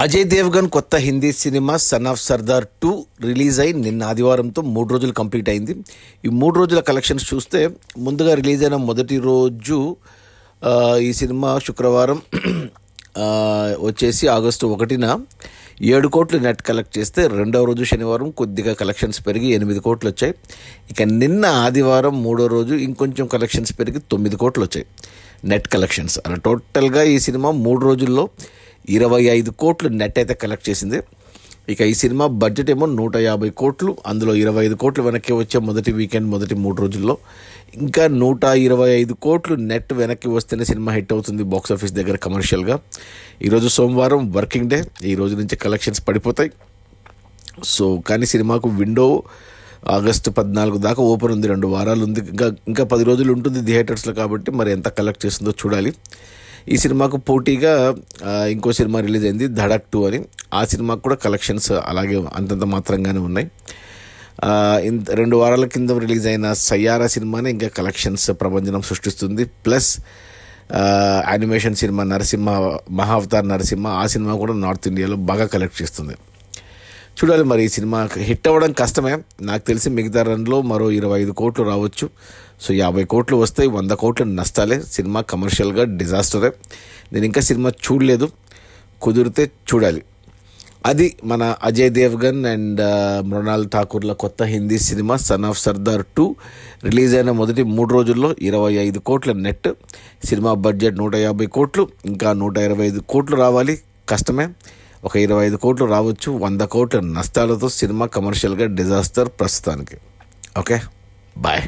అజయ్ దేవ్గన్ కొత్త Hindi cinema son of Sardar 2 release అయి నిన్న ఆదివారంతో 3 రోజులు కంప్లీట్ అయింది. ఈ 3 రోజుల కలెక్షన్స్ చూస్తే ముందుగా రిలీజ్ అయిన మొదటి రోజు ఈ సినిమా శుక్రవారం వచ్చేసి ఆగస్టు 1న 7 కోట్లు నెట్ కలెక్ట్ చేస్తే రెండవ రోజు శనివారం కొద్దిగా కలెక్షన్స్ పెరిగి 8 కోట్లు వచ్చాయి. ఇక నిన్న ఆదివారం మూడో రోజు ఇంకొంచెం కలెక్షన్స్ పెరిగి 9 కోట్లు వచ్చాయి నెట్ కలెక్షన్స్. అలా టోటల్గా ఈ సినిమా 3 రోజుల్లో 25 కోట్లు నెట్ అయితే కలెక్ట్ చేసింది. ఇక ఈ సినిమా బడ్జెట్ ఏమో 150 కోట్లు, అందులో 25 కోట్లు వెనక్కి వచ్చే మొదటి వీకెండ్ మొదటి 3 రోజుల్లో. ఇంకా 125 కోట్లు నెట్ వెనక్కి వస్తేనే సినిమా హిట్ అవుతుంది బాక్స్ ఆఫీస్ దగ్గర కమర్షియల్గా. ఈరోజు సోమవారం వర్కింగ్ డే, ఈ రోజు నుంచి కలెక్షన్స్ పడిపోతాయి. సో కానీ సినిమాకు విండో ఆగస్టు 14 దాకా ఓపెన్ ఉంది, 2 వారాలు ఉంది, ఇంకా 10 రోజులు ఉంటుంది థియేటర్స్లో. కాబట్టి మరి ఎంత కలెక్ట్ చేస్తుందో చూడాలి. ఈ సినిమాకు పోటీగా ఇంకో సినిమా రిలీజ్ అయింది ధడక్ 2 అని. ఆ సినిమాకు కూడా కలెక్షన్స్ అలాగే అంతంత మాత్రంగానే ఉన్నాయి. 2 వారాల కింద రిలీజ్ అయిన సయ్యారా సినిమానే ఇంకా కలెక్షన్స్ ప్రభంజనం సృష్టిస్తుంది. Plus animation cinema Narasimha, Mahavatar Narasimha, ఆ సినిమా కూడా నార్త్ ఇండియాలో బాగా కలెక్ట్ చేస్తుంది. చూడాలి మరి. ఈ సినిమా హిట్ అవ్వడం కష్టమే, నాకు తెలిసి మిగతా రన్లో మరో 25 కోట్లు రావచ్చు. సో 50 కోట్లు వస్తాయి, 100 కోట్లు నష్టాలే. సినిమా కమర్షియల్గా డిజాస్టరే. నేను ఇంకా సినిమా చూడలేదు, కుదిరితే చూడాలి. అది మన అజయ్ దేవ్గన్ అండ్ మృణాల్ ఠాకూర్ల కొత్త Hindi cinema son of Sardar 2 release అయిన మొదటి 3 రోజుల్లో 25 కోట్ల నెట్. సినిమా బడ్జెట్ 150 కోట్లు, ఇంకా 125 కోట్లు రావాలి, కష్టమే. ఒక 25 కోట్లు రావచ్చు, 100 కోట్ల నష్టాలతో సినిమా కమర్షియల్గా డిజాస్టర్ ప్రస్తుతానికి. Okay, bye.